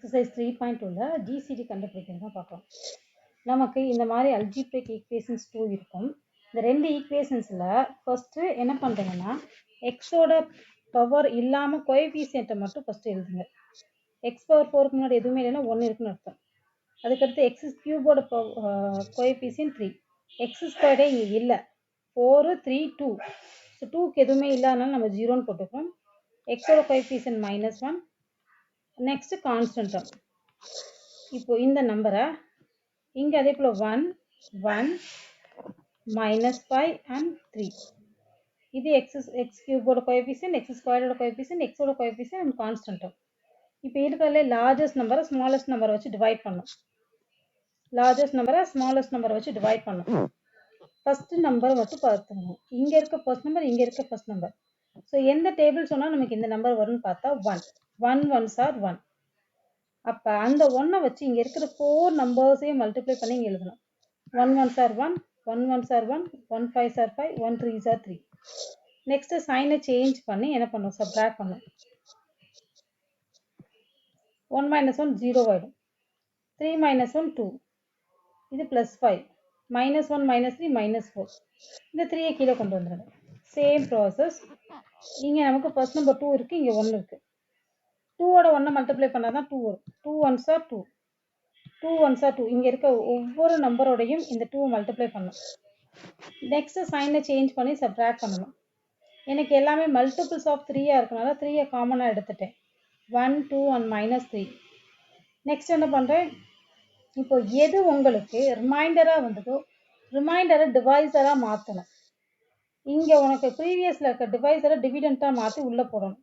Exercise 3.2ல GCD கண்டுபிடிக்கிறது தான் பார்க்கலாம். நமக்கு இந்த மாதிரி அல்ஜிப்ரிக் ஈக்குவேஷன்ஸ் 2 இருக்கும். இந்த ரெண்டு ஈக்குவேஷன்ஸில் ஃபஸ்ட்டு என்ன பண்ணுறீங்கன்னா எக்ஸோட பவர் இல்லாமல் கோஎஃபிஷியன்ட்டை மட்டும் ஃபஸ்ட்டு எழுதுங்க. எக்ஸ் பவர் 4க்கு முன்னாடி எதுவுமே இல்லைன்னா 1 இருக்குன்னு அர்த்தம். அதுக்கடுத்து எக்ஸ் கியூபோட கோஎஃபிஷியன்ட் 3, எக்ஸ் ஸ்கொயர்டே இங்கே இல்லை, 4 3 2. ஸோ 2க்கு எதுவுமே இல்லாதனால நம்ம 0ன்னு போட்டுக்கிறோம். எக்ஸோட கோஎஃபிஷியன்ட் -1, நெக்ஸ்ட் கான்ஸ்டன்ட் டேர்ம். இப்போ இந்த நம்பரை இங்கே அதே போல் 1 1 -5 and 3. இது எக்ஸ் கியூபோட கோஎஃபிஷியன்ட், எக்ஸ் ஸ்கொயரோட கோஎஃபிஷியன்ட், எக்ஸோட கோஎஃபிஷியன்ட் அண்ட் கான்ஸ்டன்ட் டேர்ம். இப்போ இருக்கிறதுல லார்ஜஸ்ட் நம்பரை ஸ்மாலஸ்ட் நம்பரை வச்சு டிவைட் பண்ணும். லார்ஜஸ்ட் நம்பரை ஸ்மாலஸ்ட் நம்பரை வச்சு டிவைட் பண்ணும். ஃபர்ஸ்ட் நம்பர் மட்டும் பார்த்துக்கணும். இங்கே இருக்க ஃபர்ஸ்ட் நம்பர், இங்கே இருக்க ஃபர்ஸ்ட் நம்பர். ஸோ எந்த டேபிள் சொன்னால் நமக்கு இந்த நம்பர் வரும்னு பார்த்தா 1 1 1s are 1. அப்போ அந்த 1 வச்சு இங்கே இருக்கிற 4 நம்பர்ஸையும் மல்டிப்ளை பண்ணி இங்கே எழுதணும். 1 1s are 1, 1 1s are 1, 1 5s are 5, 1 3s are 3. Next சைனை சேஞ்ச் பண்ணி என்ன பண்ணும், சப்ட்ராக்ட் பண்ணும். 1 - 1 0 ஆகிடும். 3 - 1 2, இது +5, -1 -3 -4. இந்த 3யை கீழே கொண்டு வந்துடும். Same process. இங்கே நமக்கு ஃபர்ஸ்ட் நம்பர் 2 இருக்குது, இங்கே 1 இருக்குது. 2ஓட 1 மல்டிப்ளை பண்ணால் தான் 2 வரும். 2 1s are 2, 2 1s are 2. இங்கே இருக்க ஒவ்வொரு நம்பரோடையும் இந்த 2 மல்டிப்ளை பண்ணணும். நெக்ஸ்ட் சைனை சேஞ்ச் பண்ணி சப்ட்ராக்ட் பண்ணணும். எனக்கு எல்லாமே மல்டிபிள்ஸ் ஆஃப் 3யாக இருக்கனால 3யை காமனாக எடுத்துட்டேன். 1 2 and -3. நெக்ஸ்ட் என்ன பண்ணுறேன், இப்போ எது உங்களுக்கு ரிமைண்டராக வந்ததோ ரிமைண்டரை டிவைசராக மாற்றணும். இங்கே உனக்கு ப்ரீவியஸில் இருக்க டிவைசரை டிவிடெண்ட்டாக மாற்றி உள்ளே போடணும்.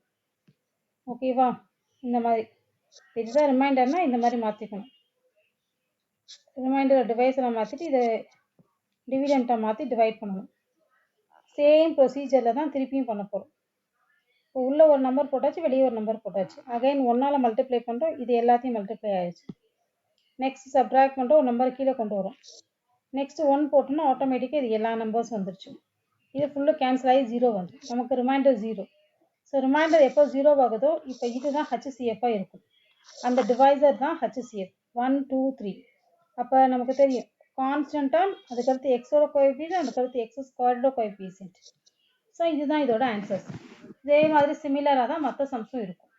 ஓகேவா? இந்த மாதிரி இதுதான் ரிமைண்டர்னால் இந்த மாதிரி மாற்றிக்கணும். ரிமைண்டரை டிவைஸரை மாற்றிட்டு இதை டிவிடெண்ட்டாக மாற்றி டிவைட் பண்ணணும். சேம் ப்ரொசீஜரில் தான் திருப்பியும் பண்ண போகிறோம். இப்போ உள்ளே ஒரு நம்பர் போட்டாச்சு, வெளியே ஒரு நம்பர் போட்டாச்சு. அகைன் 1ஆல் மல்டிப்ளை பண்ணுறோம், இது எல்லாத்தையும் மல்டிப்ளை ஆயிடுச்சு. நெக்ஸ்ட் சப்ட்ராக்ட் பண்ணுறோம், ஒரு நம்பர் கீழே கொண்டு வரும். நெக்ஸ்ட் 1 போட்டோம்னா ஆட்டோமேட்டிக்காக இது எல்லா நம்பர்ஸ் வந்துருச்சு. இது ஃபுல்லாக கேன்சல் ஆகி 0 வந்து நமக்கு ரிமைண்டர் 0. ஸோ ரிமைண்டர் எப்போ 0 ஆகுதோ இப்போ இதுதான் HCFஆக இருக்கும். அந்த டிவைசர் தான் HCF 1 2 3. அப்போ நமக்கு தெரியும் கான்ஸ்டன்ட் டேர்ம், அதுக்கடுத்து எக்ஸோட கோஎஃபிஷியன்ட், அதுக்கடுத்து எக்ஸ் ஸ்கொயரோட கோஎஃபிஷியன்ட். ஸோ இதுதான் இதோட ஆன்சர்ஸ். இதே மாதிரி சிமிலராக தான் மற்ற சம்ஸும் இருக்கும்.